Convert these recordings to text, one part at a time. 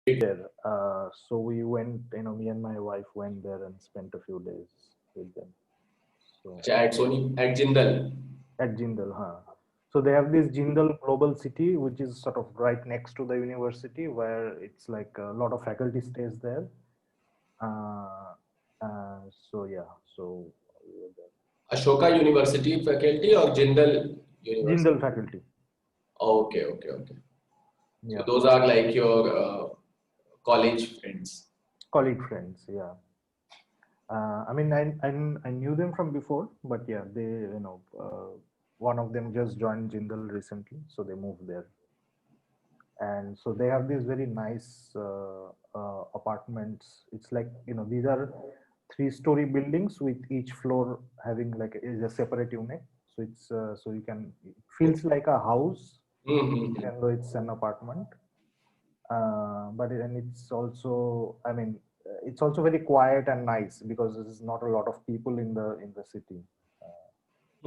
there. So we went, me and my wife went there and spent a few days with them. So अच्छा, at Sony, at Jindal. at Jindal, huh? So they have this Jindal Global City, which is sort of right next to the university, where it's like a lot of faculty stays there. Uh, so yeah, so we were there. Ashoka University faculty or Jindal University? Jindal faculty, Okay, okay, okay. So yeah, those are like your college friends. colleague friends, yeah. I mean, I knew them from before, but yeah, one of them just joined Jindal recently, so they moved there. And so they have these very nice apartments. It's like, these are three-story buildings with each floor having like is a separate unit. So so you can, it feels like a house, Mm-hmm. even though it's an apartment. And it's also, I mean, it's also very quiet and nice because there's not a lot of people in the city.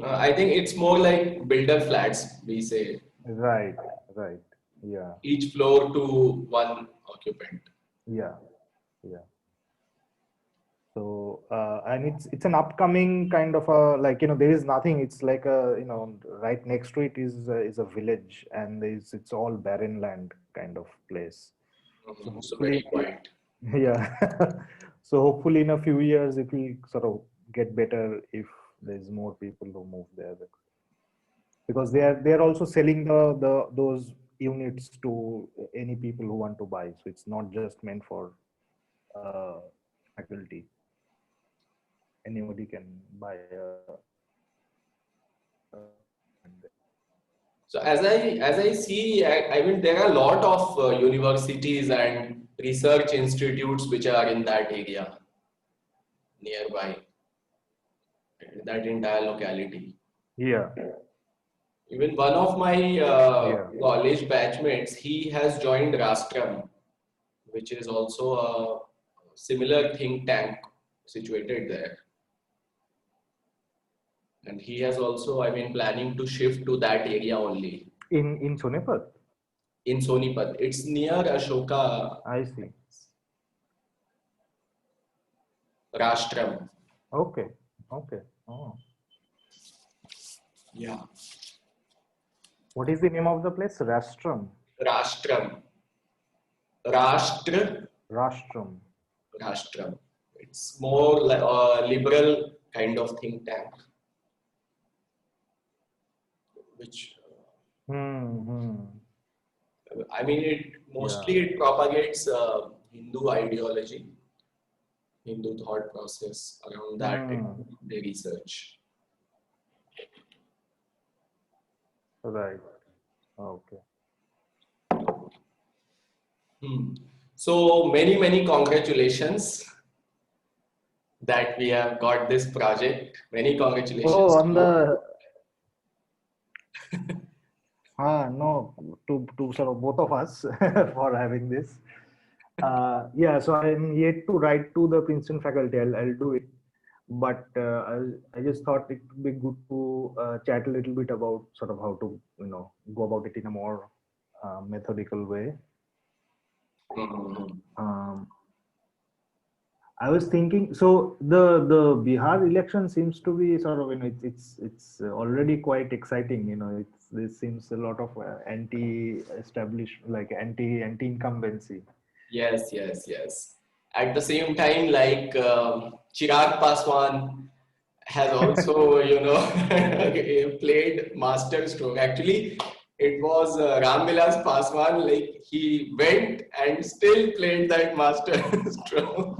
I think it's more like builder flats, we say. Right, right, yeah, Each floor to one occupant. yeah, yeah. So and it's an upcoming kind of a, like, there is nothing. It's like a, right next to it is a village, and it's all barren land kind of place. So Mhm. So hopefully, very quiet. yeah. So hopefully in a few years it will sort of get better if there's more people who move there, because they are also selling the those units to any people who want to buy. So it's not just meant for uh, faculty. Anybody can buy So as I see, I mean there are a lot of universities and research institutes which are in that area nearby, that entire locality. yeah, Even one of my yeah. college batchmates, he has joined Rastram, which is also a similar think tank situated there. And he has also, I mean, planning to shift to that area only In Sonepat, in Sonipat. It's near Ashoka I see. Rastram. Okay, okay. Oh, Yeah, what is the name of the place? Rastram, Rastram. Rashtra, Rastram. Rastram. It's more like a liberal kind of think tank, which Hmm. I mean, it Yeah. mostly it propagates Hindu ideology, Hindu thought process around that. Hmm. They research. Right. Okay. Hmm. So many congratulations that we have got this project. Many Oh, congratulations to on you. the no, to sort of both of us for having this. Yeah, so I'm yet to write to the Princeton faculty. I'll do it, but I just thought it would be good to chat a little bit about sort of how to, go about it in a more methodical way. Mhm. Um, I was thinking, so the Bihar election seems to be sort of, it's already quite exciting. This seems a lot of anti-establish, like anti incumbency. Yes, yes, yes. At the same time, like Chirag Paswan has also, played master stroke. Actually, it was Ram Vilas Paswan, like he went and still played that master stroke.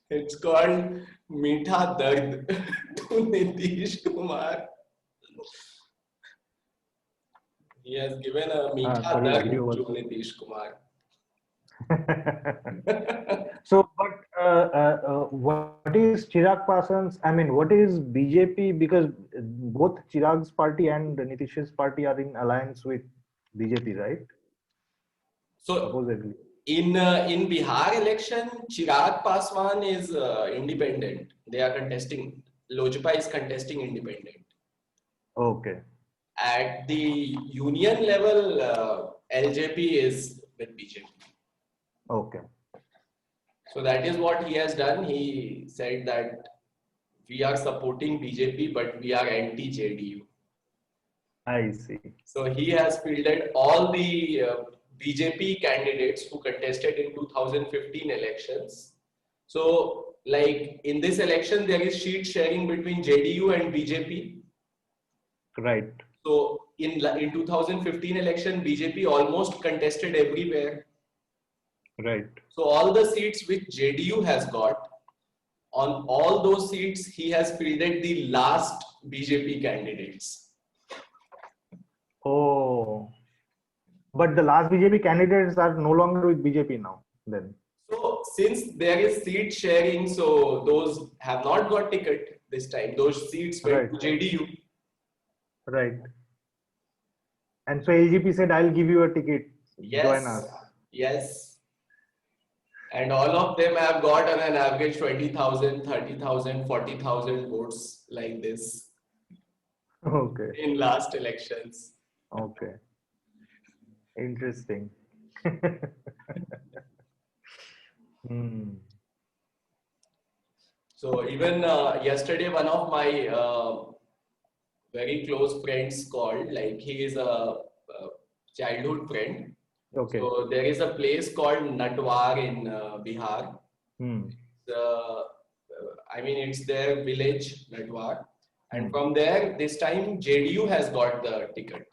It's called Meetha Dard to Nitish Kumar. He has given a Meetha Sorry, video Dard to was. Nitish Kumar. So, but what is Chirag Pasan's? I mean, what is BJP? Because both Chirag's party and Nitish's party are in alliance with BJP, right? So Supposedly. in Bihar election, Chirag Paswan is independent. They are contesting. Lojpa is contesting independent. Okay. At the union level, LJP is with BJP. Okay. So that is what he has done. He said that we are supporting BJP, but we are anti-JDU. I see. So he has fielded all the BJP candidates who contested in 2015 elections. So, like in this election, there is sheet sharing between JDU and BJP. Right. So in 2015 election, BJP almost contested everywhere. Right. So all the seats which JDU has got, on all those seats, he has fielded the last BJP candidates. Oh. But the last BJP candidates are no longer with BJP now, then. So since there is seat sharing, so those have not got ticket this time. Those seats went to JDU. Right. And so LGP said, I'll give you a ticket. Join us. Yes. And all of them have got on an average 20,000, 30,000, 40,000 votes like this Okay. in last elections. Okay. Interesting. Hmm. So even yesterday, one of my very close friends called, like he is a childhood friend. Okay. So there is a place called Natwar in Bihar. Hmm. I mean, it's their village, Natwar. And from there, this time JDU has got the ticket.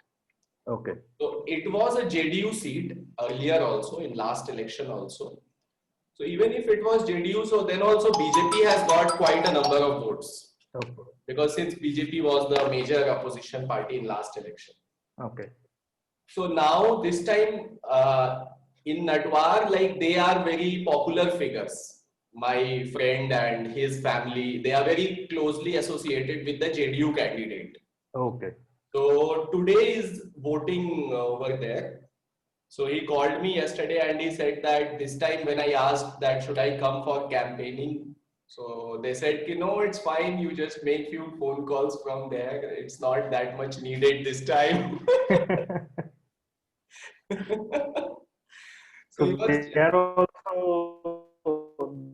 Okay. So it was a JDU seat earlier also, in last election also. So even if it was JDU, so then also BJP has got quite a number of votes. Okay. Because since BJP was the major opposition party in last election. Okay. So now this time in Natwar, like they are very popular figures. My friend and his family, they are very closely associated with the JDU candidate. Okay. So today is voting over there. So he called me yesterday and he said that this time when I asked that should I come for campaigning, so they said, no, it's fine. You just make few phone calls from there. It's not that much needed this time. So they are also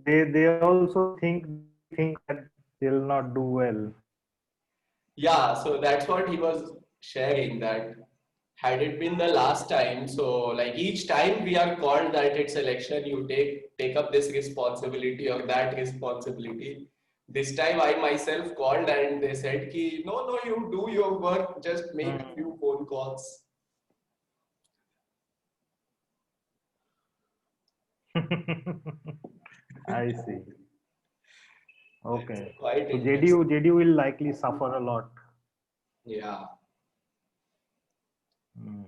they also think that they'll not do well. Yeah, so that's what he was sharing, that had it been the last time, so like each time we are called that it's election, you take up this responsibility or that responsibility. This time I myself called and they said ki no, you do your work, just make few phone calls. I see. Okay. Quite So interesting. JDU will likely suffer a lot. Yeah.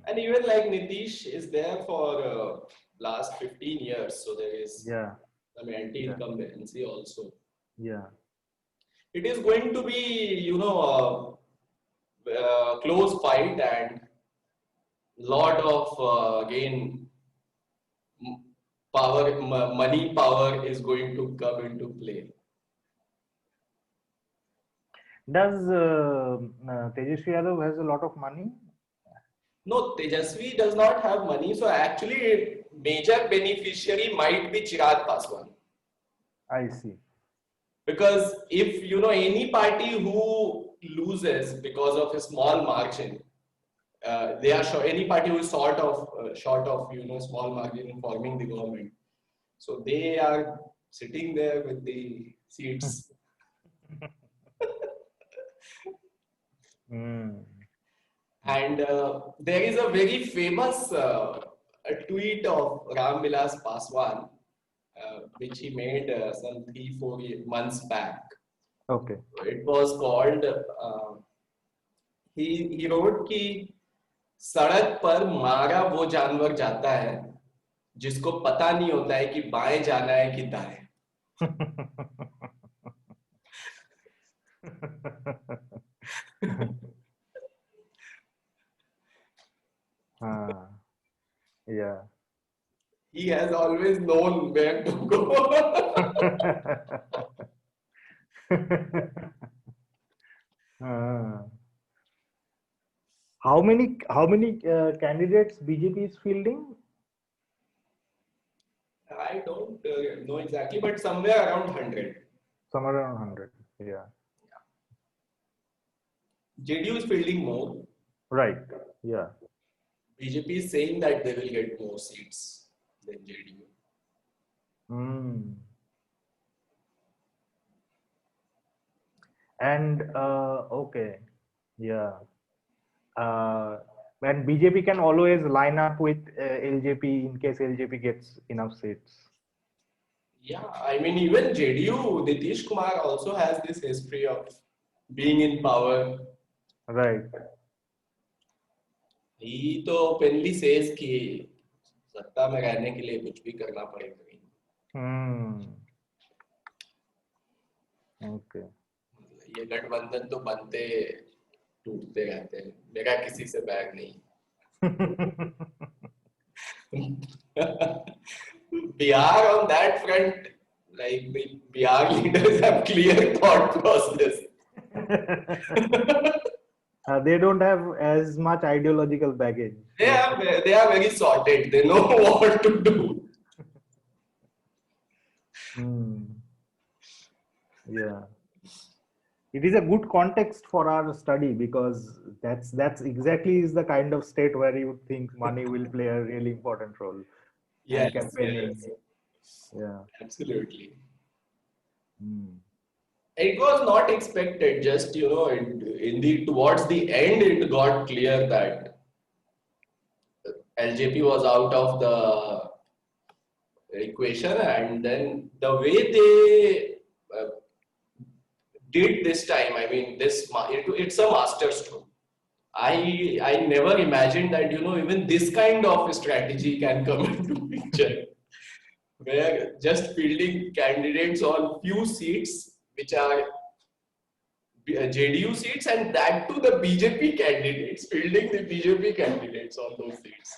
And even like Nitish is there for last 15 years, so there is some anti-incumbency also. Yeah. It is going to be, a close fight and lot of again power, money power is going to come into play. Does Tejasvi Yadav has a lot of money? No, Tejasvi does not have money. So actually, major beneficiary might be Chirag Paswan. I see. Because if any party who loses because of a small margin, they are sure, any party who is short of small margin in forming the government, so they are sitting there with the seats. And there is a very famous a tweet of Ram Vilas Paswan, which he made some 3-4 months back. Okay. It was called, he wrote कि सड़क पर मारा वो जानवर जाता है जिसको पता नहीं होता है कि बाएं जाना है कि दाएं. Yeah. He has always known where to go. How many candidates BJP is fielding? I don't know exactly, but somewhere around 100. Somewhere around 100. Yeah. JDU is fielding more. Right. Yeah. BJP is saying that they will get more seats than JDU. Mm. And okay. Yeah. And BJP can always line up with LJP in case LJP gets enough seats. Yeah, I mean, even JDU, Nitish Kumar also has this history of being in power. Right. He तो openly says कि सत्ता में रहने के लिए कुछ भी करना पड़ेगा. Okay. ये गठबंधन तो बनते टूटते रहते हैं. मेरा किसी से बैग नहीं. Bihar on that front, like the Bihar leaders have clear thought process. They don't have as much ideological baggage. They are very sorted. They know what to do. Yeah. It is a good context for our study because that's exactly is the kind of state where you would think money will play a really important role. Yes, campaigning. yes. Yeah. Absolutely. It was not expected. Just towards the end, it got clear that LJP was out of the equation, and then the way they did this time, I mean, it's a masterstroke. I never imagined that even this kind of strategy can come into picture, where just fielding candidates on few seats, which are JDU seats, and that to the BJP candidates, fielding the BJP candidates on those seats.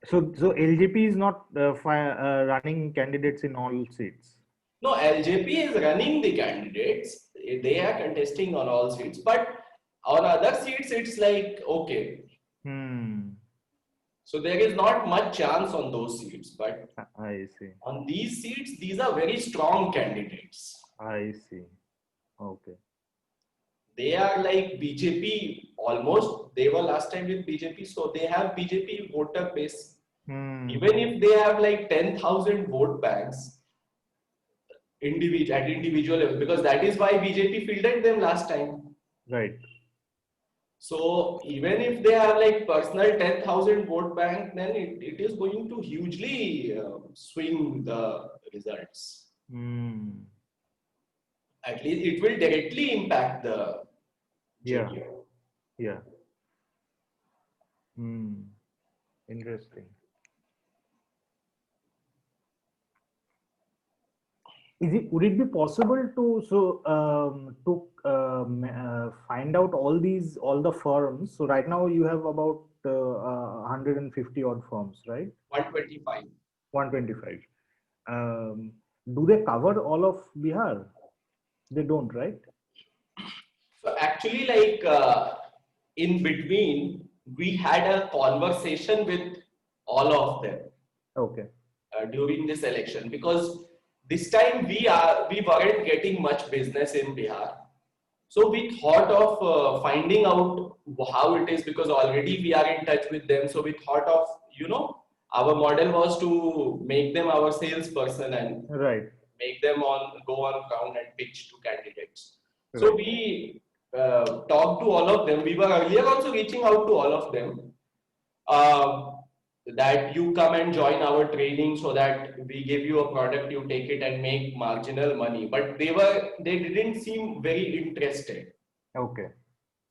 So LJP is not running candidates in all seats. No, LJP is running the candidates. They are contesting on all seats, but on other seats, it's like okay. So there is not much chance on those seats, but I see. On these seats, these are very strong candidates. I see. Okay. They are like BJP almost. They were last time with BJP, so they have BJP voter base. Even if they have like 10,000 vote banks at individual level, because that is why BJP fielded them last time. Right. So even if they have like personal 10,000 vote bank, then it is going to hugely swing the results. At least it will directly impact the JDU. Yeah. Interesting. Would it be possible to find out all the firms? So right now you have about 150 odd firms, right? 125. 125. Do they cover all of Bihar? They don't, right? So actually, like in between, we had a conversation with all of them. Okay. During this election, because this time we weren't getting much business in Bihar. So we thought of finding out how it is, because already we are in touch with them. So we thought of, our model was to make them our salesperson and make them go on ground and pitch to candidates. Right. So we talked to all of them. We were earlier also reaching out to all of them. That you come and join our training so that we give you a product, you take it and make marginal money. But they didn't seem very interested. Okay.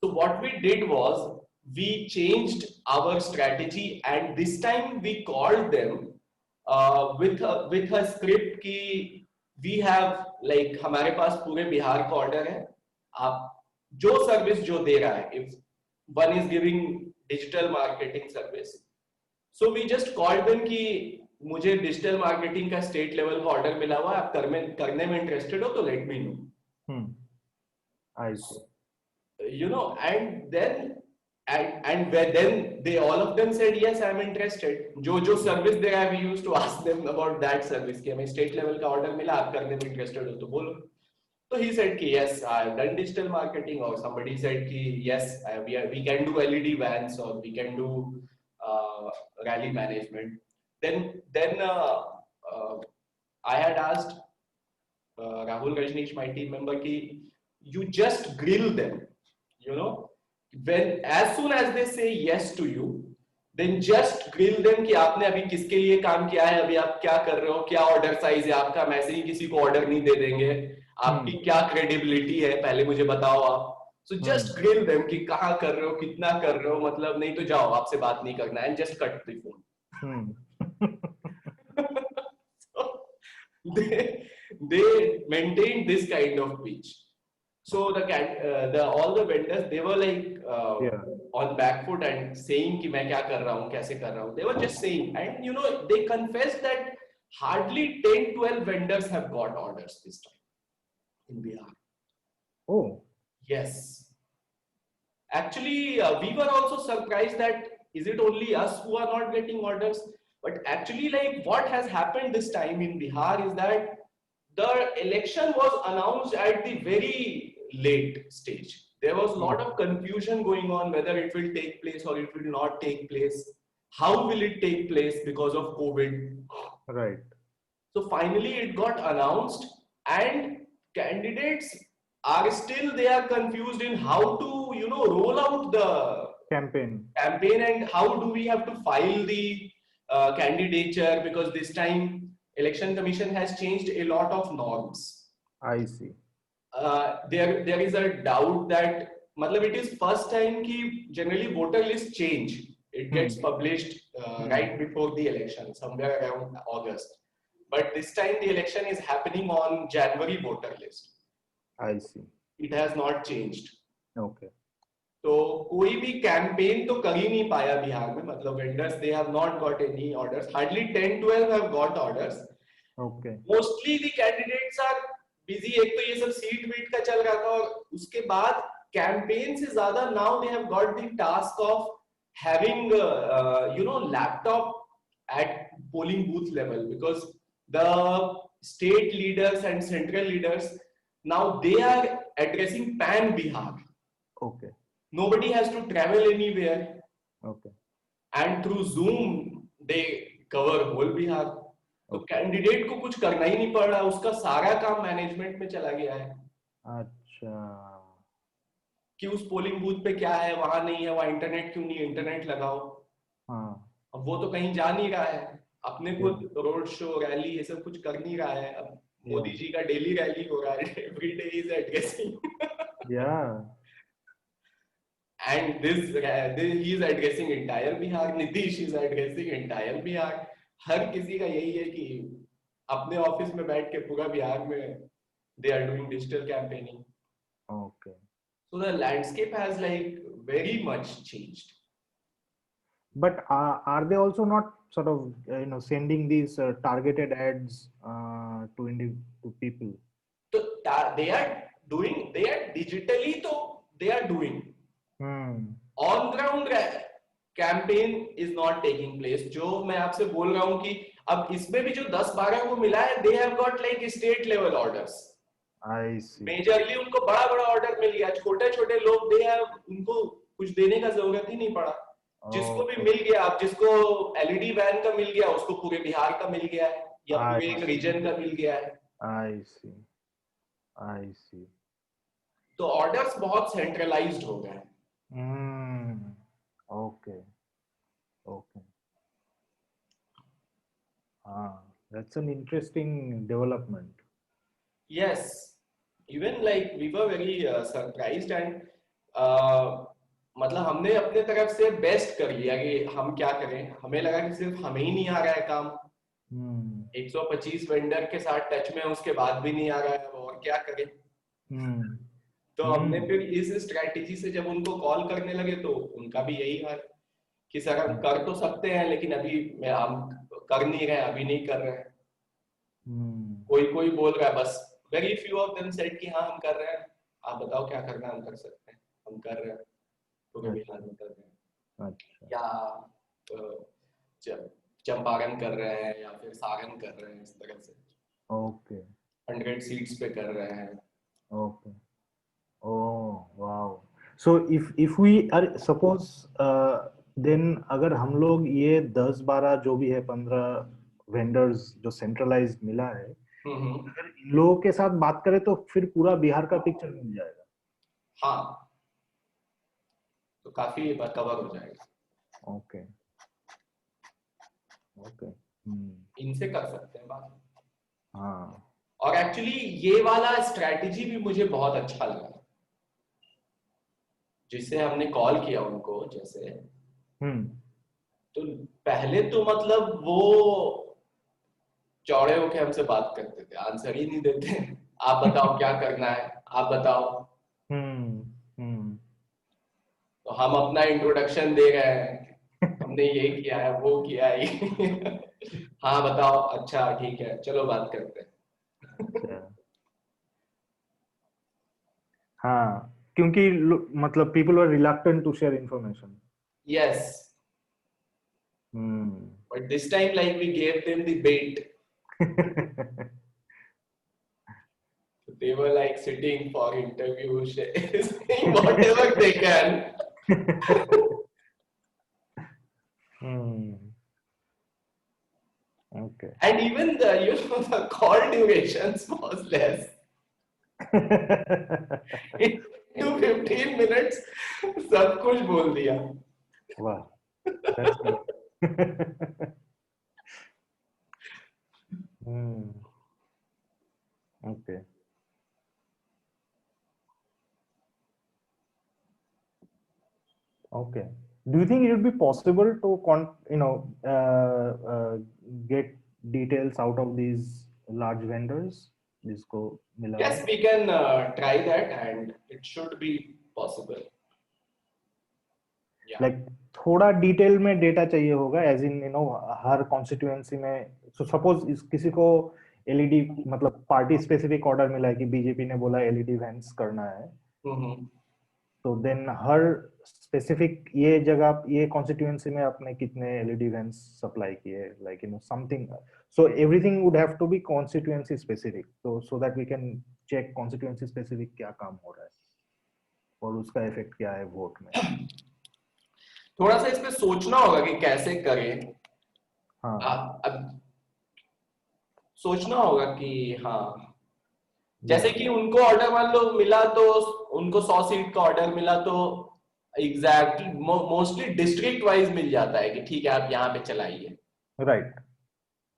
So what we did was we changed our strategy, and this time we called them with a script कि we have like हमारे पास पूरे बिहार का order है, आप जो service जो दे रहा है, if one is giving digital marketing service, so we just called them कि मुझे digital marketing का state level का order मिला हुआ है, आप करने में interested हो तो let me know. Hmm. I see. And then then they all of them said yes, I'm interested. जो सर्विस दे रहा है, we used to ask them about that service कि हमें स्टेट लेवल का ऑर्डर मिला, आप करने में इंटरेस्टेड हो तो बोलो. So he said कि yes, I've done digital marketing, or somebody said कि yes, we can do LED vans, or we can do rally management. Then I had asked Rahul Rajneesh, my team member, कि you just grill them, when as soon as they say yes to you, then just grill them कि आपने अभी किसके लिए काम किया है, अभी आप क्या कर रहे हो, क्या ऑर्डर साइज है आपका, हम ऐसे ही किसी को ऑर्डर नहीं दे देंगे, आपकी क्या क्रेडिबिलिटी है पहले मुझे बताओ आप. सो जस्ट ग्रिल देम कि कहाँ कर रहे हो, कितना कर रहे हो, मतलब नहीं तो जाओ, आपसे बात नहीं करना, and just cut the phone. They maintained this kind of pitch. So all the vendors, they were like on back foot and saying कि मैं क्या कर रहा हूँ, कैसे कर रहा हूँ. They were just saying, and they confessed that hardly 10-12 vendors have got orders this time in Bihar. Oh. Yes. Actually, we were also surprised that is it only us who are not getting orders? But actually, like what has happened this time in Bihar is that the election was announced at the very late stage. There was a lot of confusion going on whether it will take place or it will not take place. How will it take place because of COVID? Right. So finally it got announced, and candidates are still, they are confused in how to, roll out the campaign, and how do we have to file the candidature, because this time Election Commission has changed a lot of norms. I see. There is a doubt that it is first time ki generally voter list change. It gets published right before the election, somewhere around August. But this time the election is happening on January voter list. I see. It has not changed. Okay. तो कोई भी campaign तो कर ही नहीं पाया बिहार में, मतलब vendors they have not got any orders, hardly 10-12 have got orders. Okay. Mostly the candidates are busy. एक तो ये सब सीट वीट का चल रहा था, और उसके बाद कैंपेन से ज्यादा now they have got the task of having laptop at polling booth level, because the state leaders and central leaders now they are addressing pan Bihar. Okay. Nobody has to travel anywhere. Okay. And through Zoom they cover whole Bihar. तो candidate को कुछ करना ही नहीं पड़ रहा, उसका सारा काम मैनेजमेंट में चला गया है. अच्छा. कि उस पोलिंग बूथ पे क्या है, वहां नहीं है, वहां इंटरनेट क्यों नहीं है, इंटरनेट लगाओ. हाँ. अब वो तो कहीं जा नहीं रहा है, अपने खुद रोड शो रैली ये सब कुछ कर नहीं रहा है. अब मोदी जी का डेली रैली हो रहा है, every day is addressing. And he is addressing entire Bihar. Nitish is addressing entire Bihar. हर किसी का यही है कि अपने ऑफिस में बैठ के पूरा बिहार में they are doing digital campaigning. Okay. So the landscape has like very much changed. But are they also not sort of sending these targeted ads to people? So they are digitally, so they are doing. On ground campaign is not taking place. जो मैं आपसे बोल रहा हूँ कि अब इसमें भी जो 10-12 को मिला है, they have got like state level orders. I see. Majorly उनको बड़ा ऑर्डर मिल गया. छोटे लोग they have, उनको कुछ देने का जरूरत ही नहीं पड़ा. जिसको भी मिल गया, अब जिसको LED वैन का मिल गया, उसको पूरे बिहार का मिल गया है, या पूरे एक रीजन का मिल गया है. I see. तो ऑर्डर्स बहुत सेंट्रलाइज्ड हो गए. Okay. That's an interesting development. Yes, even like we were very surprised, and मतलब हमने अपने तरफ से बेस्ट कर लिया कि हम क्या करें. हमें लगा कि सिर्फ हमें ही नहीं आ रहा है काम. 125 वेंडर के साथ टच में, उसके बाद भी नहीं आ रहा है, और क्या करें. तो हमने फिर इस स्ट्रेटेजी से जब उनको कॉल करने लगे, तो उनका भी यही हाल कि सर हम कर तो सकते हैं, लेकिन अभी हम कर नहीं रहे, अभी नहीं कर रहे हैं. कोई बोल रहा है बस very few of them said कि हाँ हम कर रहे हैं, आप बताओ क्या करना है, हम कर सकते हैं, हम कर रहे हैं, पूरे बिहार में कर रहे हैं, अच्छा, या चंपारण कर रहे हैं या फिर सारण कर रहे हैं, इस तरह से ओके 100 सीट्स पे कर रहे हैं। Okay, oh wow. So if we are suppose then, अगर हम लोग ये 10-12 जो भी है 15 वेंडर्स जो सेंट्रलाइज्ड मिला है, हम्म। अगर इन लोगों के साथ बात करें तो फिर पूरा बिहार का पिक्चर मिल जाएगा। हाँ, तो काफी कवर हो जाएगा। ओके ओके, इनसे कर सकते हैं बात। हाँ और एक्चुअली ये वाला स्ट्रेटजी भी मुझे बहुत अच्छा लगा, जिससे हमने कॉल किया उनको, जैसे हम्म तो पहले तो मतलब वो चौड़े होके हमसे बात करते थे, आंसर ही नहीं देते। आप बताओ क्या करना है, आप बताओ। हम्म हम्म तो हम अपना इंट्रोडक्शन दे रहे हैं, हमने ये किया है, वो किया है। हाँ बताओ, अच्छा ठीक है, चलो बात करते हैं। अच्छा, हाँ क्योंकि मतलब people were reluctant to share information. Yes, hmm but this time like we gave them the bet, they were like sitting for interview, saying whatever they can. Hmm. Okay. And even the call durations was less. In 15 minutes, सब कुछ बोल दिया। Wow, that's good. Hmm. Okay. Okay. Do you think it would be possible to get details out of these large vendors? जिसको मिला है? Yes, we can try that, and it should be possible. Yeah. Like थोड़ा detail में data चाहिए होगा, as in her constituency में। So suppose किसी को एलईडी मतलब पार्टी स्पेसिफिक ऑर्डर मिला है कि बीजेपी ने बोला एलईडी वैन्स करना है, Mm-hmm. तो देन हर स्पेसिफिक ये जगह ये कॉन्स्टिट्यूएंसी में आपने कितने एलईडी वैन्स सप्लाई किए, like something. So everything would have to be constituency specific, तो so that we can check constituency specific क्या काम हो रहा है और उसका इफेक्ट क्या है वोट में। थोड़ा सा इसमें सोचना होगा कि कैसे करें। हाँ अब सोचना होगा कि हाँ, जैसे कि उनको ऑर्डर मान लो मिला, तो उनको 100 सीट का ऑर्डर मिला, तो एग्जैक्टली मोस्टली डिस्ट्रिक्ट वाइज मिल जाता है कि ठीक है आप यहाँ पे चलाइए। Right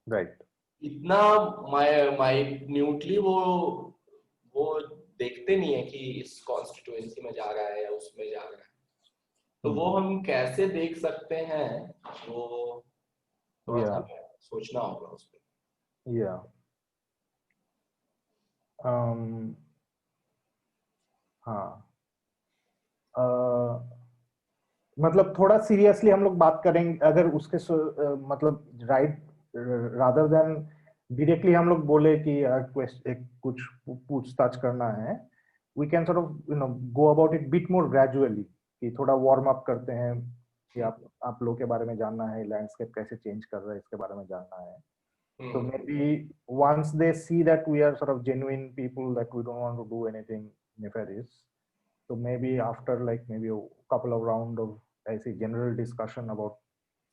right. इतना माइन्यूटली वो देखते नहीं है कि इस कॉन्स्टिट्यूएंसी में जा रहा है या उसमें जा रहा है। तो वो हम कैसे देख सकते हैं, वो थोड़ा सा या सोचना होगा उस पर। या हाँ, मतलब थोड़ा सीरियसली हम लोग बात करेंगे अगर उसके मतलब राइट, रादर देन डायरेक्टली हम लोग बोले कि एक कुछ पूछताछ करना है, we can sort of go about it bit more gradually, कि थोड़ा वार्म अप करते हैं कि आप लोग के बारे में जानना है, लैंडस्केप कैसे चेंज कर रहा है इसके बारे में जानना है। So maybe once they see that we are sort of genuine people, that we don't want to do anything nefarious, so maybe after like maybe a couple of round of I say general discussion about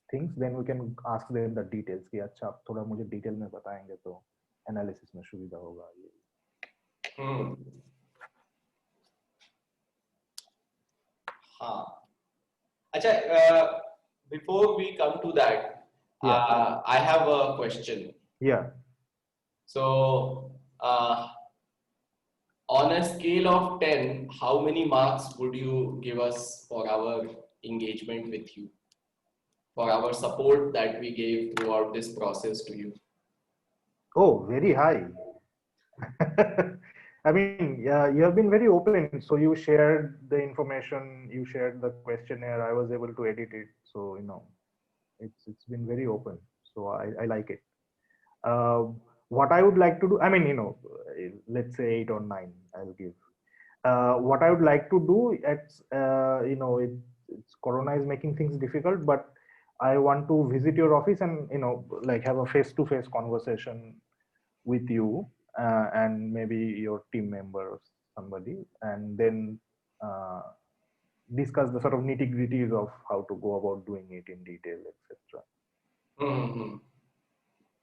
things, then we can ask them the details कि अच्छा आप थोड़ा मुझे detail में बताएंगे तो analysis में सुविधा होगा ये। हाँ, अच्छा, before we come to that, Yeah, I have a question. yeah. So, on a scale of 10, how many marks would you give us for our engagement with you, for our support that we gave throughout this process to you? Oh, very high. I mean, yeah, you have been very open. So you shared the information, you shared the questionnaire. I was able to edit it. So it's been very open. So I like it. Uh, what I would like to do, I mean, let's say 8 or 9, I'll give. What I would like to do, it's Corona is making things difficult, but I want to visit your office and, like have a face-to-face conversation with you and maybe your team member or somebody, and then discuss the sort of nitty-gritties of how to go about doing it in detail, etc. Hmm.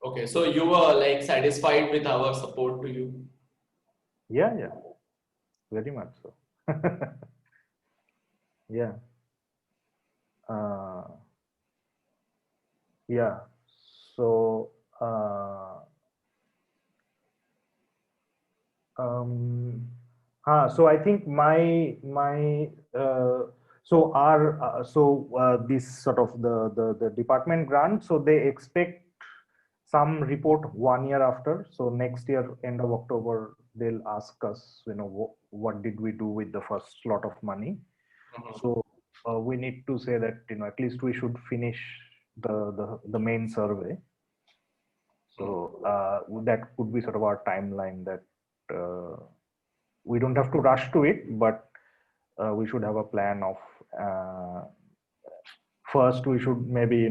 Okay, so you were like satisfied with our support to you? Yeah, very much so. Yeah. Uh, yeah. So, um, so I think this sort of the department grant, so they expect some report 1 year after. So next year, end of October, they'll ask us, what did we do with the first lot of money. Mhm. So we need to say that, at least we should finish the main survey. So that could be sort of our timeline, that we don't have to rush to it, but we should have a plan of first we should maybe,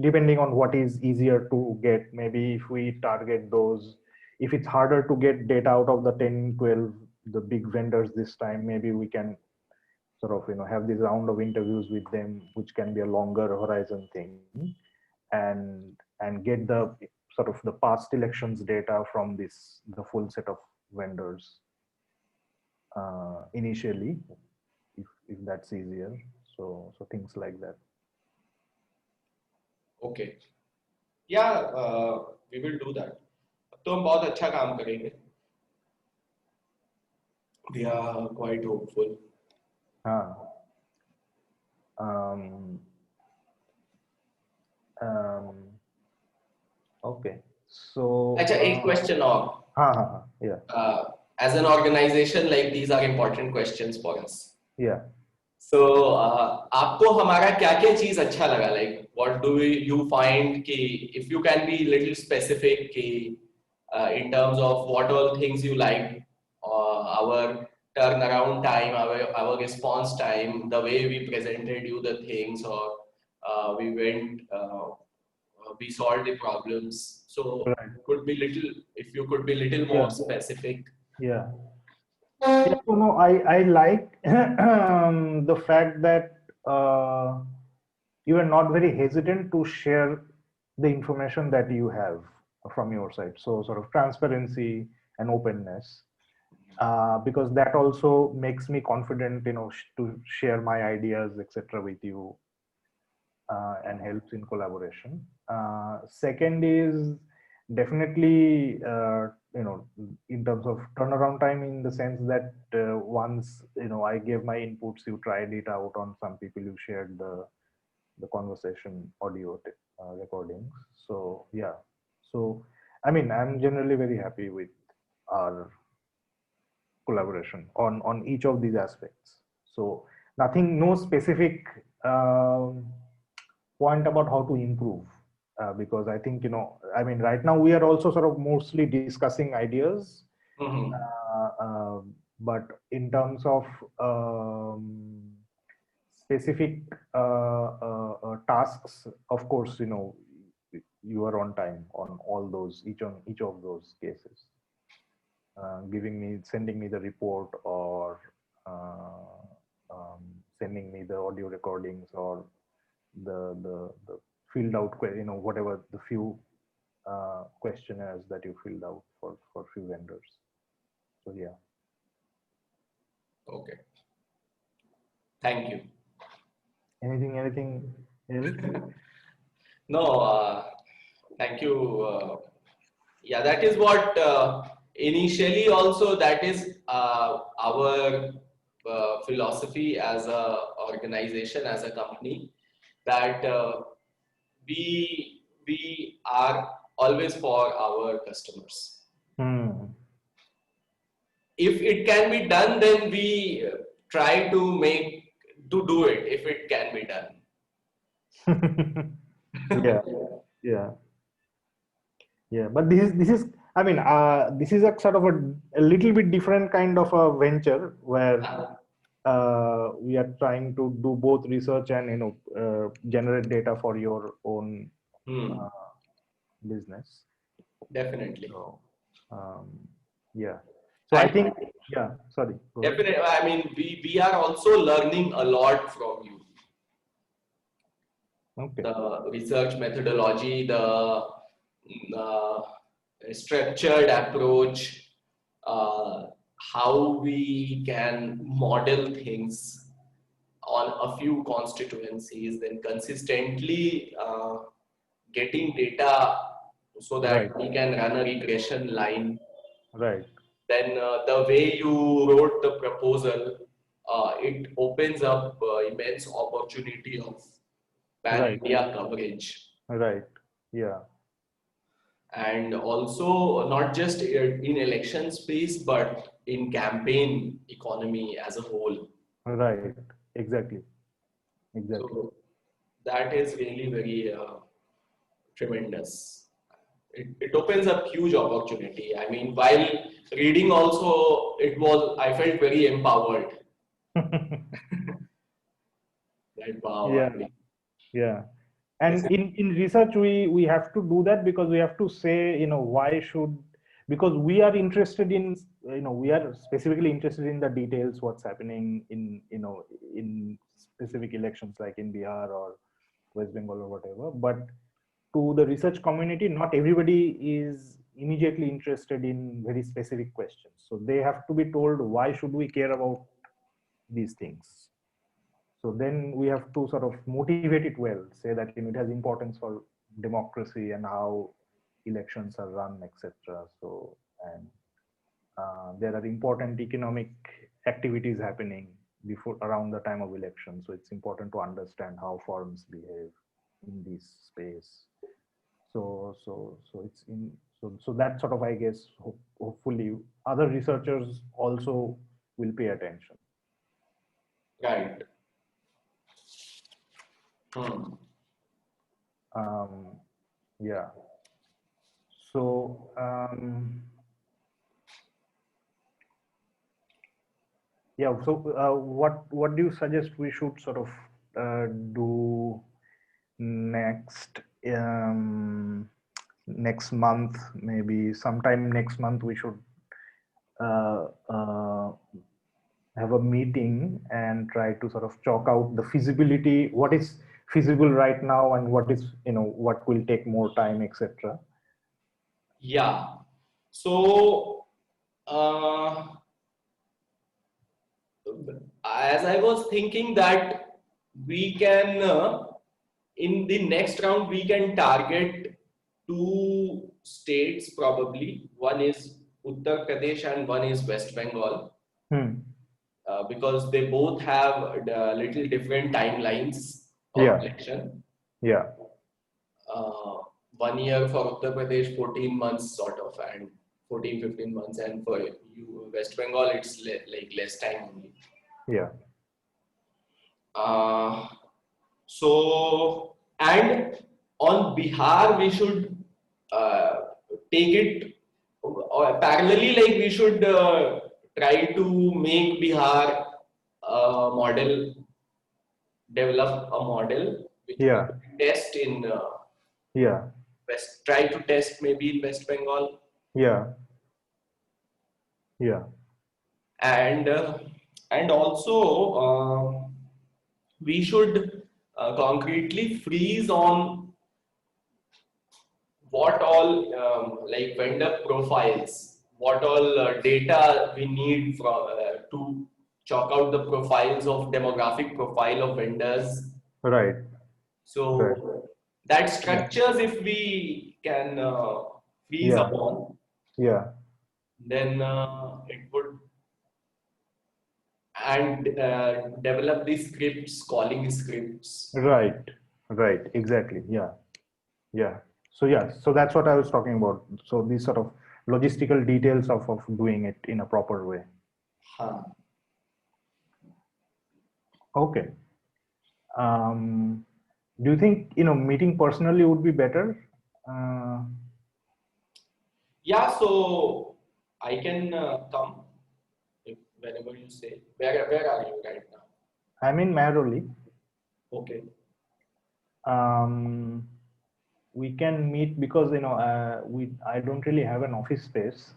depending on what is easier to get, maybe if we target those, if it's harder to get data out of the 10, 12, the big vendors this time, maybe we can sort of, have this round of interviews with them, which can be a longer horizon thing, and get the sort of the past elections data from the full set of vendors initially, if that's easier. So things like that. Okay. Yeah, we will do that. तो हम बहुत अच्छा काम करेंगे. We are quite hopeful. हाँ. Um, um, okay. So. अच्छा, एक question और. हाँ. Yeah. As an organization, like these are important questions for us. Yeah. So, आपको हमारा क्या-क्या चीज अच्छा लगा? Like, what do you find कि if you can be little specific कि in terms of what all things you like, our turnaround time, our response time, the way we presented you the things, or we went, we solved the problems. So, Right. could be little, if you could be little Yeah. more specific. Yeah. Yeah, so no, I like the fact that you are not very hesitant to share the information that you have from your side. So sort of transparency and openness, because that also makes me confident, to share my ideas, etc., with you, and helps in collaboration. Second is definitely, in terms of turnaround time, in the sense that once, I gave my inputs, you tried it out on some people, you shared the conversation audio recordings. So yeah. So I mean, I'm generally very happy with our collaboration on each of these aspects. So nothing, no specific point about how to improve, because I think, I mean, right now we are also sort of mostly discussing ideas, Mhm. but in terms of specific tasks, of course, you are on time on all those, each of those cases, sending me the report, or sending me the audio recordings, or the filled out, whatever the few questionnaires that you filled out for few vendors. So yeah. Okay. Thank you. Anything else? No, thank you. Yeah, that is what initially also that is our philosophy as a organization, as a company, that we are always for our customers. If it can be done, then we try to do it if it can be done. Yeah. Yeah. But this is I mean, this is a sort of a little bit different kind of a venture where we are trying to do both research and generate data for your own Hmm, business. definitely. So yeah. So I And think Sorry. Go ahead. definitely, I mean, we are also learning a lot from you. Okay. The research methodology, the uh, structured approach, uh, how we can model things on a few constituencies, then consistently getting data so Right. that we can run a regression line. Right. Then the way you wrote the proposal, it opens up immense opportunity of Right. pan-India coverage. Right. Yeah. And also not just in election space, but in campaign economy as a whole. Right. Exactly. Exactly. So that is really very tremendous. It opens up huge opportunity. I mean, while reading also, I felt very empowered. That wow, Yeah. Yeah. this And in research, we have to do that because we have to say, why should, because we are interested in, we are specifically interested in the details, what's happening in specific elections like in Bihar or West Bengal or whatever. But to the research community, not everybody is immediately interested in very specific questions. So they have to be told, why should we care about these things? So then we have to sort of motivate it well, say that it has importance for democracy and how elections are run, etc. So and there are important economic activities happening before around the time of election. So it's important to understand how firms behave in this space. So it's in so that sort of, I guess, hopefully other researchers also will pay attention. right. Hmm. Um, yeah. So yeah. So what do you suggest we should sort of do next next month? Maybe sometime next month we should uh, uh, have a meeting and try to sort of chalk out the feasibility, what is feasible right now and what is, what will take more time, etc. Yeah. So, as I was thinking that we can, in the next round, we can target two states probably. One is Uttar Pradesh and one is West Bengal, Hmm. because they both have little different timelines of Yeah. election. Yeah. uh, 1 year for Uttar Pradesh, 14 months sort of, and 14, 15 months, and for you, West Bengal, it's like less time only. Yeah. Uh, so, and on Bihar, we should uh, take it parallelly, like we should try to make Bihar model, develop a model which we Yeah. test in Yeah. try to test maybe in West Bengal, Yeah. Yeah. and also we should concretely freeze on what all like vendor profiles, what all data we need to chalk out the profiles of demographic profile of vendors. Right. Right. So that Yeah. structures, if we can freeze Yeah. upon, Yeah. then it would, and develop these scripts, calling scripts. Right. Right. Exactly. Yeah. Yeah. So yeah. So that's what I was talking about. So these sort of logistical details of doing it in a proper way. Huh. Okay. Do you think meeting personally would be better? Yeah, so I can come whenever you say. Where are you right now? I'm in Maroli. Okay. We can meet because I don't really have an office space,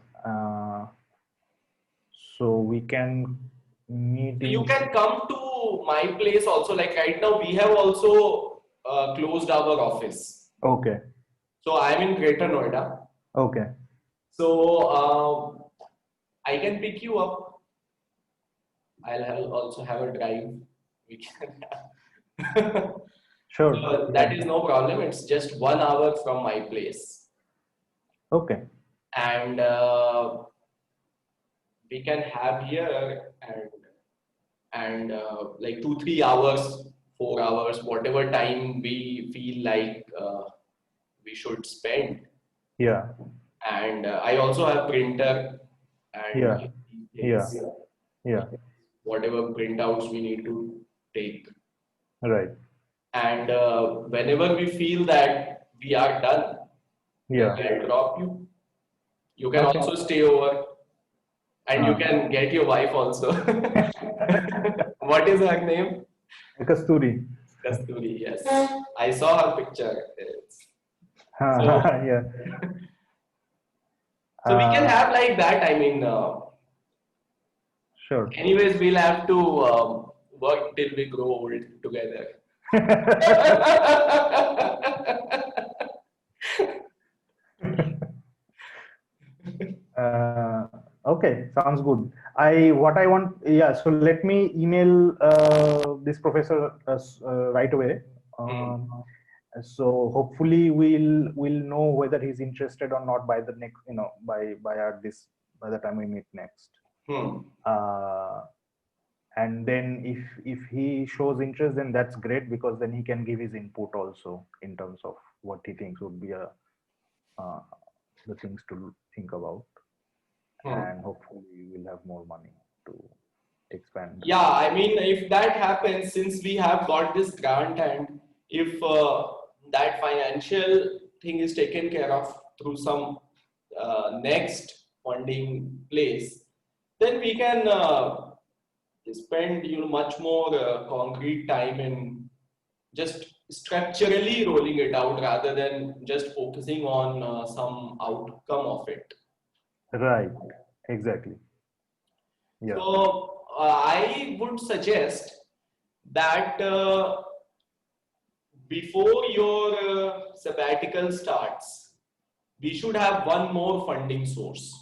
so we can meet So you in. can come to my place also. Like right now, we have also closed our office. Okay. So I am in Greater Noida. Okay. So I can pick you up. Also have a drive. We can have. Sure. So that is no problem. It's just 1 hour from my place, Okay. and we can have here and like 2-3 hours, 4 hours, whatever time we feel like we should spend. Yeah. And I also have printer and Yeah. Yeah. things, Yeah. whatever printouts we need to take. Right. And whenever we feel that we are done, Yeah. then I'll drop you. You can Okay. also stay over, and you can get your wife also. What is her name? Kasturi. Kasturi, yes. I saw her picture. So, Yeah. so we can have like that. I mean, Sure. anyways, we'll have to work till we grow old together. Okay, sounds good. What I want, yeah. So let me email this professor right away. So hopefully we'll know whether he's interested or not by the next, by the time we meet next. And then if he shows interest, then that's great, because then he can give his input also in terms of what he thinks would be the things to think about. And hopefully we'll have more money to expand. Yeah, I mean, if that happens, since we have got this grant, and if that financial thing is taken care of through some next funding place, then we can spend much more concrete time in just structurally rolling it out rather than just focusing on some outcome of it. Right, exactly. Yeah. So I would suggest that before your sabbatical starts, we should have one more funding source.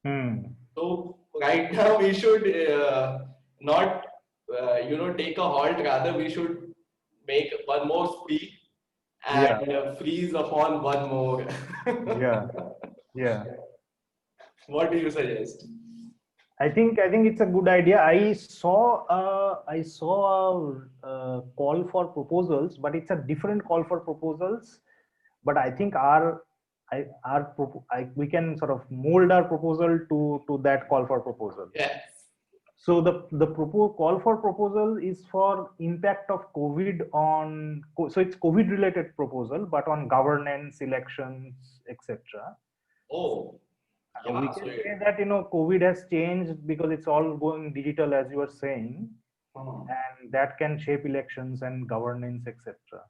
So right now we should not take a halt. Rather, we should make one more spree and freeze upon one more. Yeah. Yeah. What do you suggest? I think it's a good idea. I saw a call for proposals, but it's a different call for proposals. But I think we can sort of mold our proposal to that call for proposal. Yes. So the call for proposal is for impact of COVID on. So it's COVID related proposal, but on governance, elections, etc. Oh. Yeah, we can say that COVID has changed because it's all going digital, as you were saying, and that can shape elections and governance, etc.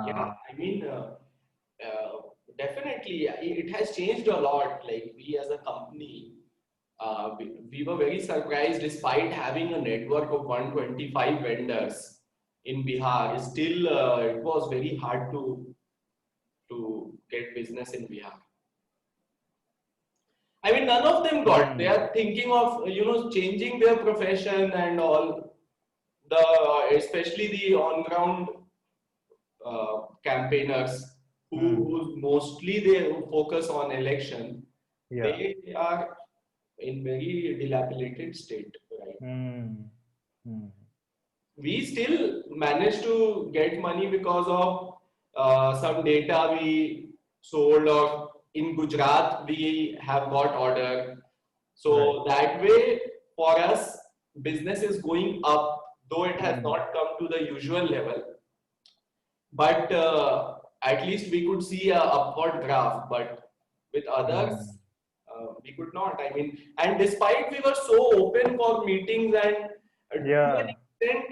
Yeah, I mean, definitely it has changed a lot. Like we as a company, we were very surprised, despite having a network of 125 vendors in Bihar. Still, it was very hard to get business in Bihar. I mean, none of them got. They are thinking of changing their profession and all. Especially the on-ground campaigners who mostly they focus on election. Yeah. They are in very dilapidated state, right? We still managed to get money because of some data we sold, or in Gujarat we have got order. So that way for us business is going up, though it has not come to the usual level. But at least we could see a upward graph. But With others, we could not. I mean, and despite we were so open for meetings and to an extent,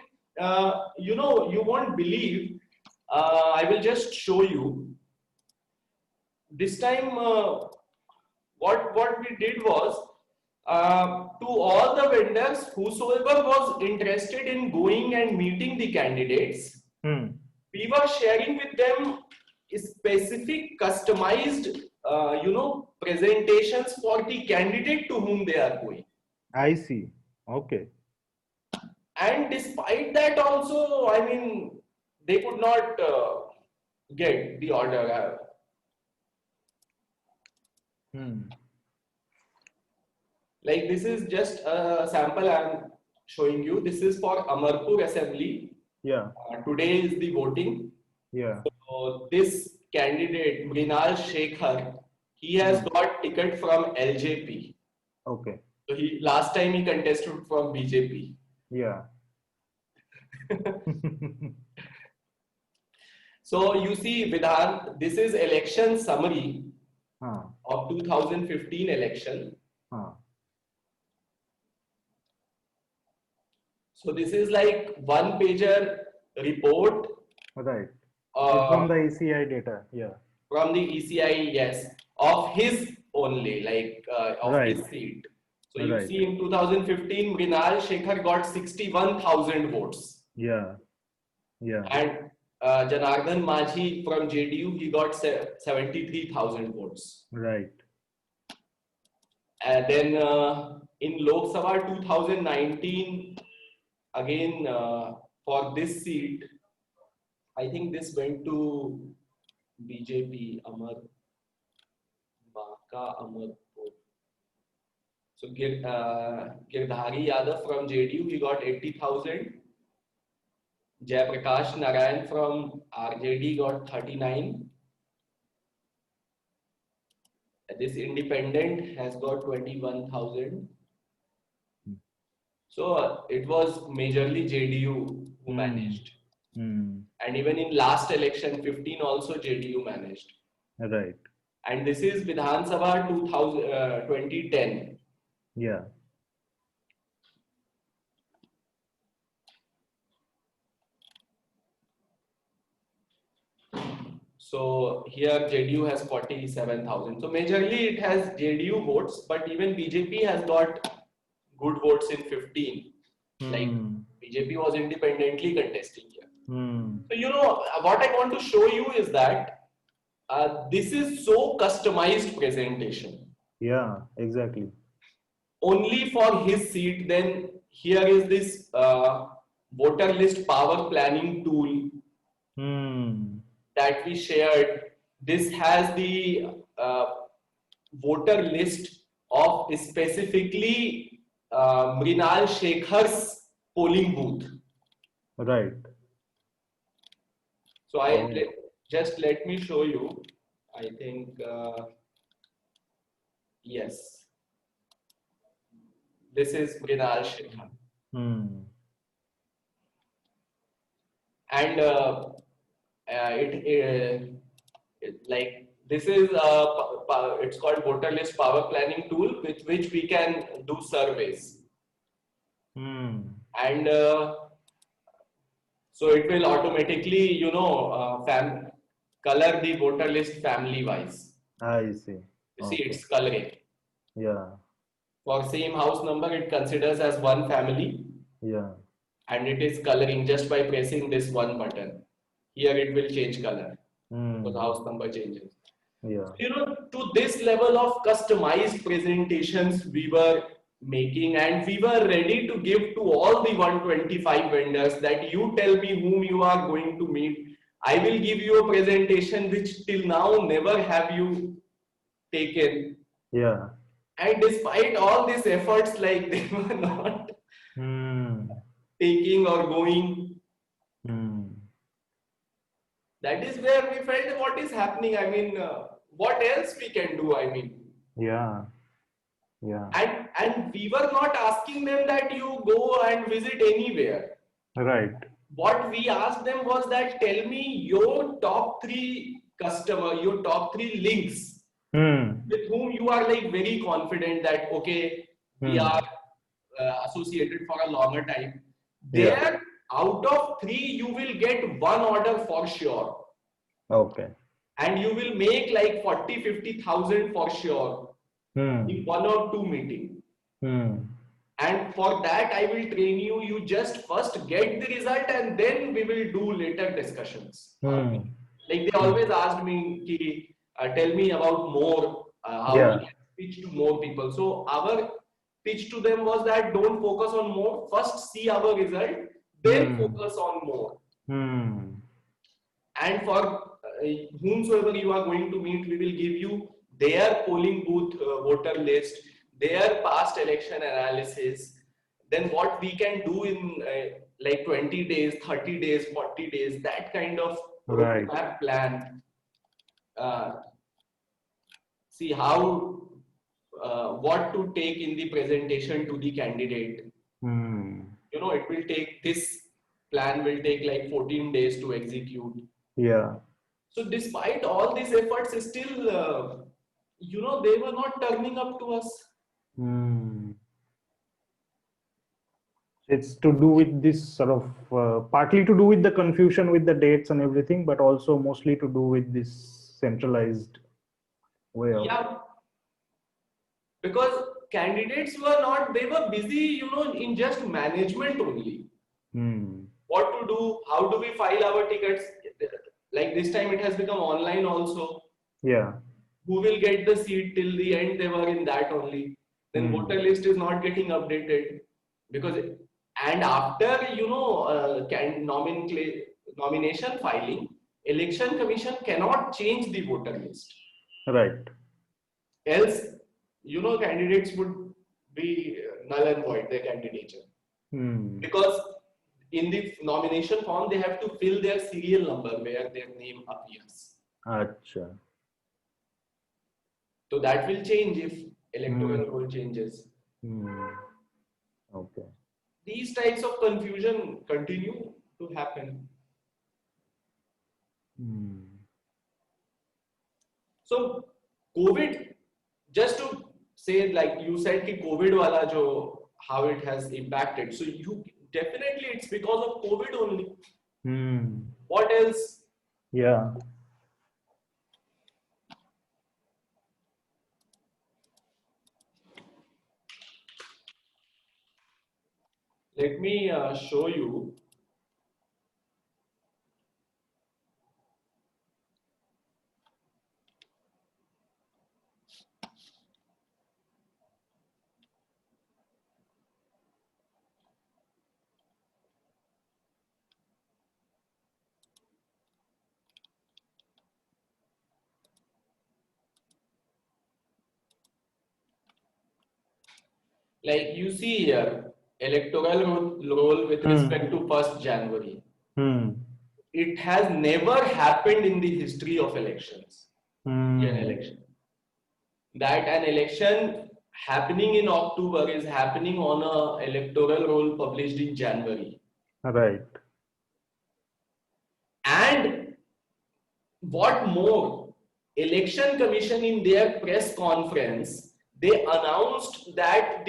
you know, you won't believe. I will just show you. This time, what we did was to all the vendors, whosoever was interested in going and meeting the candidates, we were sharing with them specific customized, you know, presentations for the candidate to whom they are going. I see. Okay. And despite that also, I mean, they could not get the order. Like this is just a sample I'm showing you. This is for Amarpur Assembly. Yeah. Today is the voting. Yeah. So this candidate, Mrinal Shekhar, he has got ticket from LJP. Okay. So he last time he contested from BJP. Yeah. So you see, Vidhan, this is election summary of 2015 election. So this is like one pager report. Right. From the ECI data. Yeah. From the ECI, yes, of his only, like of his seat. So you see in 2015, Mrinal Shekhar got 61,000 votes. Yeah. Yeah. And Janardhan Majhi from JDU, he got 73,000 votes. Right. And then in Lok Sabha 2019, again for this seat, I think this went to BJP, Amarpur. So Girdhari Yadav from JDU, he got 80,000. Jayaprakash Narayan from RJD got 39. This independent has got 21,000. So it was majorly JDU who managed. And even in last election 15 also JDU managed. Right. And this is Vidhan Sabha 2010. Yeah. So here JDU has 47,000. So majorly it has JDU votes, but even BJP has got good votes in 15. Like BJP was independently contesting here. So you know what I want to show you is that this is so customized presentation. Yeah, exactly. Only for his seat. Then here is this voter list power planning tool that we shared. This has the voter list of specifically Mrinal Shekhar's polling booth. Right. So just let me show you. I think yes, this is Mrinal Shekhar. And like this is it's called voter list power planning tool, with which we can do surveys. And so it will automatically, you know, color the voter list family wise. I see. You see, it's coloring. Yeah. For same house number, it considers as one family. Yeah. And it is coloring just by pressing this one button. Here it will change color. So the house number changes. Yeah. So, you know, to this level of customized presentations we were making, and we were ready to give to all the 125 vendors that you tell me whom you are going to meet. I will give you a presentation which till now never have you taken. Yeah. And despite all these efforts, like they were not taking or going. That is where we felt what is happening. I mean, what else we can do? I mean, yeah. Yeah. And we were not asking them that you go and visit anywhere. Right. What we asked them was that tell me your top 3 customer, your top 3 links Hmm. with whom you are like very confident that okay, we Hmm. are associated for a longer time. Yeah. There, out of three, you will get one order for sure, Okay. and you will make like 40-50,000 for sure in Hmm. one or two meeting. Hmm. And for that, I will train you. You just first get the result, and then we will do later discussions. Hmm. Like they Hmm. always asked me, ki, tell me about more, how we Yeah. can pitch to more people. So our pitch to them was that don't focus on more. First, see our result, then Hmm. focus on more. Hmm. And for whomsoever you are going to meet, we will give you their polling booth voter list, their past election analysis, then what we can do in like 20 days, 30 days, 40 days, that kind of Right. roadmap plan. Uh, See how what to take in the presentation to the candidate. Hmm. It will take this plan will take like 14 days to execute. Yeah. So despite all these efforts, still, they were not turning up to us. Hmm. It's to do with this sort of partly to do with the confusion with the dates and everything, but also mostly to do with this centralized way of. Yeah, because candidates were not, they were busy, in just management only. Hmm. What to do, how do we file our tickets? Like this time it has become online also. Yeah. Who will get the seat till the end? They were in that only. Then Hmm. voter list is not getting updated because, and after nomination filing, election commission cannot change the voter list. Right. Else, candidates would be null and void their candidature, Hmm. because in the nomination form they have to fill their serial number where their name appears. Acha. So that will change if electoral Hmm. roll changes. Hmm. Okay. These types of confusion continue to happen. Hmm. So COVID, just to say, like you said, ki COVID wala jo, how it has impacted. So you definitely it's because of COVID only. Hmm. What else? Yeah. Let me show you. Like you see here, electoral roll with respect Hmm. to 1st January. Hmm. It has never happened in the history of elections. An Hmm. election. That an election happening in October is happening on a electoral roll published in January. Right. And what more, election commission in their press conference, they announced that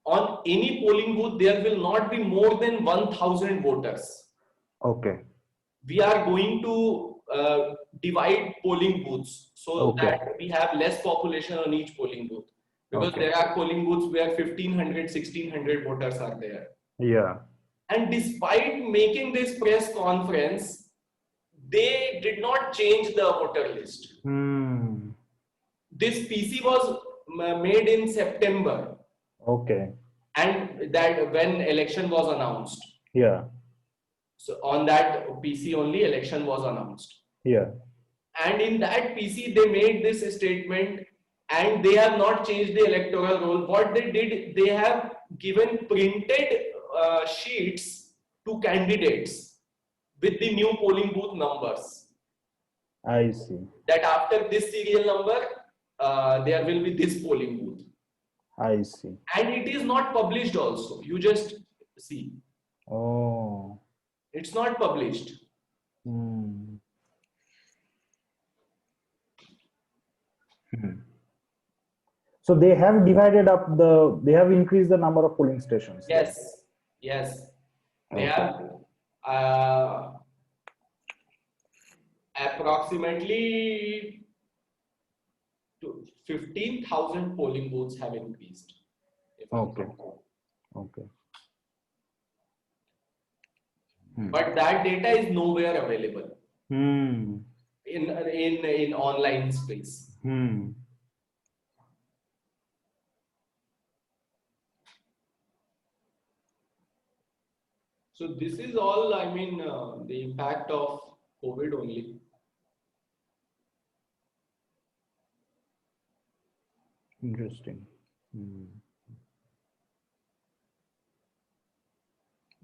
on any polling booth there will not be more than 1,000 voters. Okay. We are going to divide polling booths so Okay. that we have less population on each polling booth, because Okay. there are polling booths where 1,500, 1,600 voters are there. Yeah. And despite making this press conference, they did not change the voter list. Hmm. This PC was made in September, Okay. and that when election was announced. Yeah. So on that PC only election was announced. Yeah. And in that PC, they made this statement, and they have not changed the electoral roll. What they did, they have given printed sheets to candidates with the new polling booth numbers. I see. That after this serial number, there will be this polling booth. I see. And it is not published also. You just see. Oh. It's not published. Hmm. So they have divided up they have increased the number of polling stations. Yes, yes. They Okay. have uh, approximately 15,000 polling booths have increased. If I'm Okay. not wrong. Okay. But that data is nowhere available Hmm. in online space. Hmm. So this is all, I mean, the impact of COVID only. Interesting. Hmm.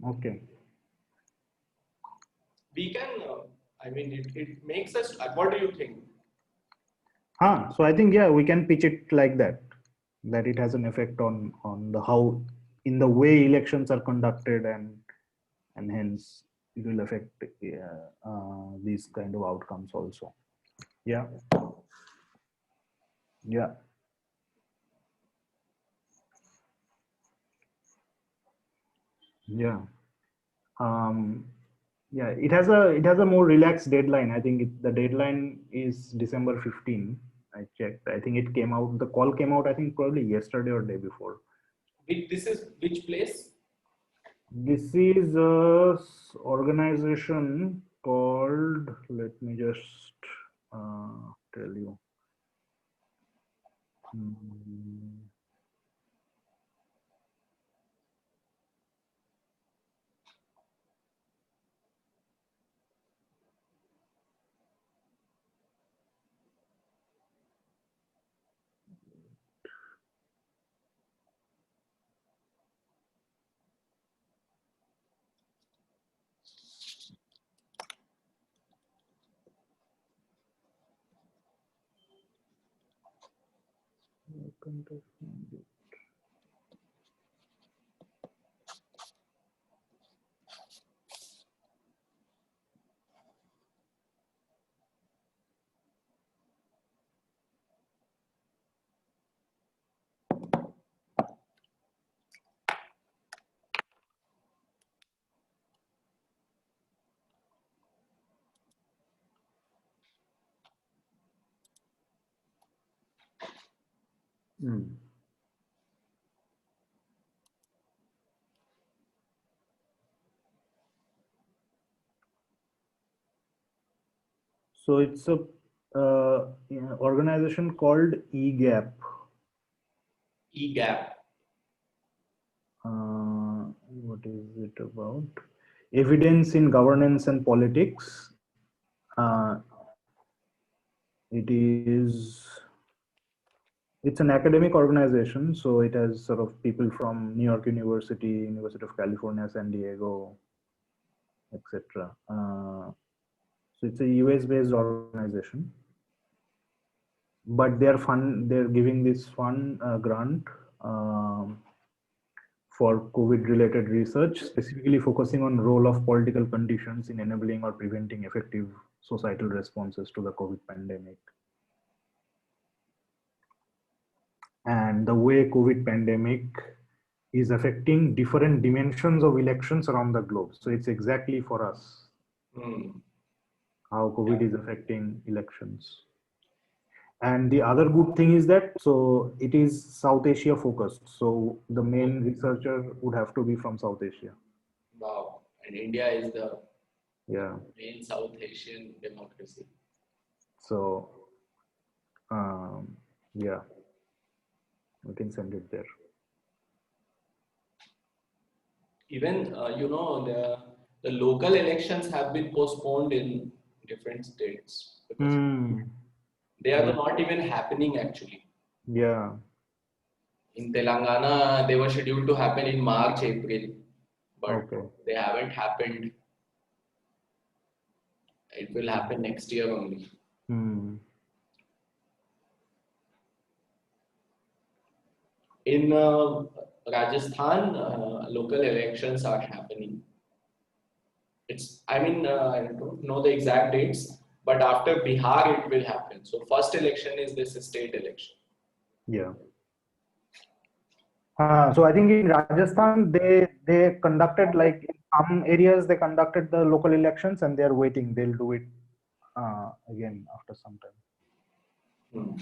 Okay. We can, I mean, it makes us, what do you think? So I think, yeah, we can pitch it like that, that it has an effect on the how in the way elections are conducted, and hence it will affect these kind of outcomes also. Yeah. Yeah. Yeah. Um, yeah, it has a more relaxed deadline. I think the deadline is December 15. I checked. I think it came out. The call came out, I think, probably yesterday or day before. This is which place? This is a organization called. Let me just tell you. Hmm. Hmm. So it's a organization called EGAP. EGAP. What is it about? Evidence in Governance and Politics. Uh, it is. It's an academic organization, so it has sort of people from New York University, University of California, San Diego, etc. So it's a US-based organization, but they're giving this fund grant um, for COVID-related research, specifically focusing on role of political conditions in enabling or preventing effective societal responses to the COVID pandemic. And the way COVID pandemic is affecting different dimensions of elections around the globe. So it's exactly for us how COVID is affecting elections. And the other good thing is that so it is South Asia focused. So the main researcher would have to be from South Asia. Wow. And India is the main South Asian democracy. So yeah, we can send it there. Even the local elections have been postponed in different states because they are not even happening actually. Yeah. In Telangana, they were scheduled to happen in March, April, but they haven't happened. It will happen next year only. In Rajasthan, local elections are happening. I don't know the exact dates, but after Bihar, it will happen. So first election is this state election. Yeah. So I think in Rajasthan they conducted, like in some areas they conducted the local elections and they're waiting. They'll do it again after some time. Hmm.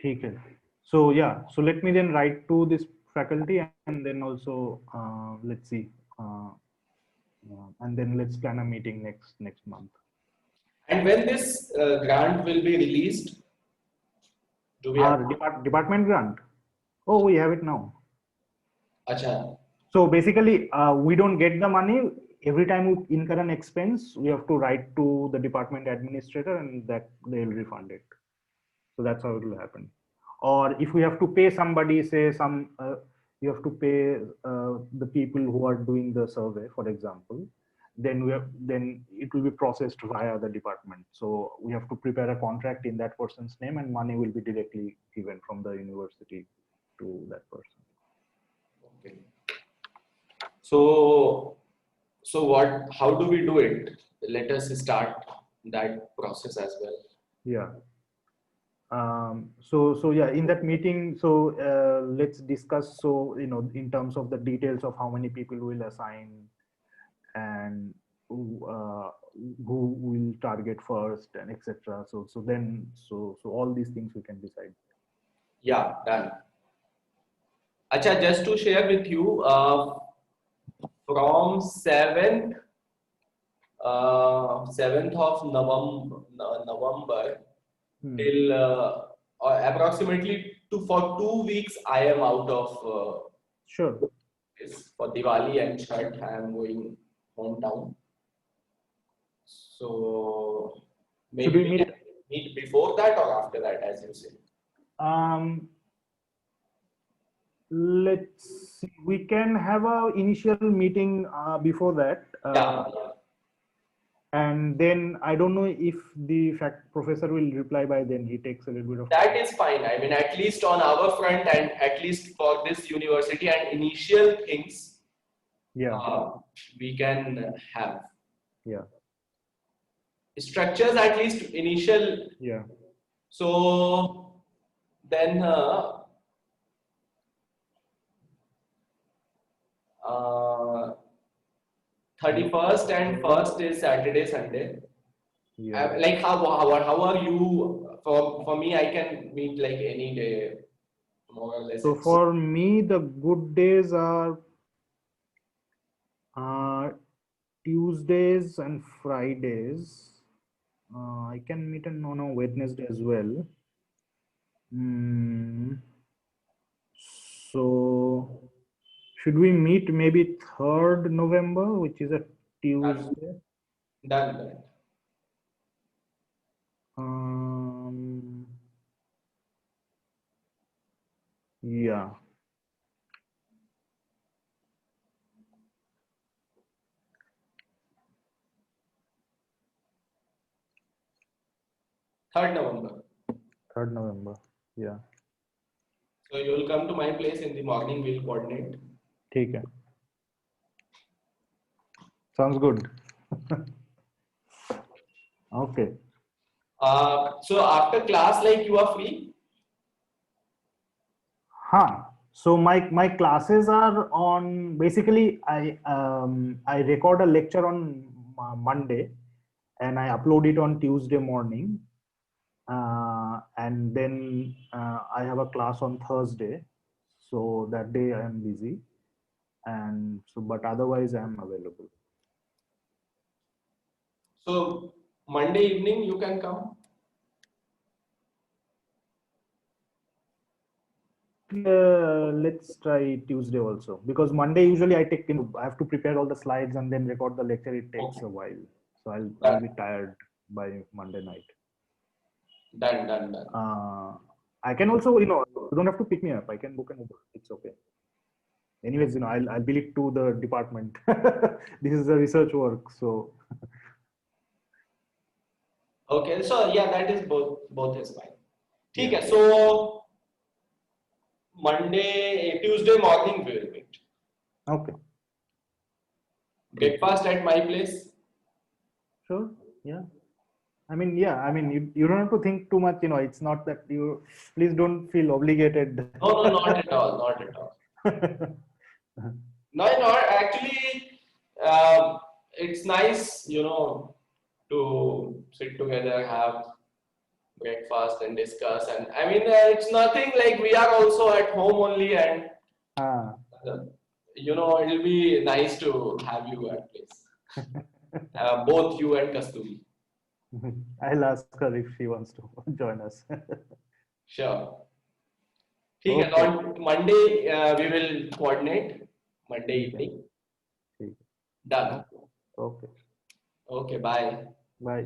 ठीक है. So yeah, so let me then write to this faculty and then also let's see, and then let's plan a meeting next month. And when this grant will be released, do we have? Department grant. Oh, we have it now. Acha. So basically, we don't get the money every time we incur an expense. We have to write to the department administrator, and that they'll refund it. So that's how it will happen. Or if we have to pay somebody, say you have to pay the people who are doing the survey, for example, then it will be processed via the department. So we have to prepare a contract in that person's name, and money will be directly given from the university to that person. Okay. So what? How do we do it? Let us start that process as well. Yeah. So yeah, in that meeting, so let's discuss, so in terms of the details of how many people will assign and who will target first and etc. So all these things we can decide. Yeah, done. Acha, just to share with you, from 7th of November till approximately for 2 weeks, I am out of Sure. for Diwali and Chhath. I am going hometown. So Should maybe we we meet? can meet before that or after that, as you say. Let's see. We can have a initial meeting before that. Yeah. And then I don't know if the professor will reply by then. He takes a little bit of That time. is fine. I mean, at least on our front and at least for this university and initial things, Yeah. we can have. Yeah. Structures at least initial. Yeah. So then 31st and 1st is Saturday, Sunday. Yeah. Like how are you? For me, I can meet like any day, more or less. So for me, the good days are Tuesdays and Fridays. I can meet on a Wednesday as well. So should we meet maybe 3rd November, which is a Tuesday? Done. Yeah. Third November. 3rd November. Yeah. So you will come to my place in the morning. We'll coordinate. ठीक है. Sounds good. Okay. So after class, like you are free? So my classes are on, basically I record a lecture on Monday and I upload it on Tuesday morning, and then I have a class on Thursday, so that day I am busy, and so but otherwise I am available. So Monday evening you can come. Let's try Tuesday also, because Monday usually I have to prepare all the slides and then record the lecture. It takes a while, so I'll be tired by Monday night. Done. I can also, you don't have to pick me up. I can book an Uber. It's okay. Anyways, I'll bill it to the department. This is the research work, so. Okay, so yeah, that is both is fine. ठीक Yeah. है, so Tuesday morning we will meet. Okay. Breakfast at my place. Sure. Yeah. I mean, yeah, I mean, you don't have to think too much, it's not that please don't feel obligated. No, no, not at all, not at all. No, not actually. It's nice, to sit together, have breakfast, and discuss. And I mean, it's nothing like we are also at home only, and Ah. uh, it'll be nice to have you at place. Both you and Kasturi. I'll ask her if she wants to join us. Sure. ठीक है, Okay. on Monday we will coordinate. Monday ठीक है, evening. ठीक है. Done. Okay. Okay, bye. Bye.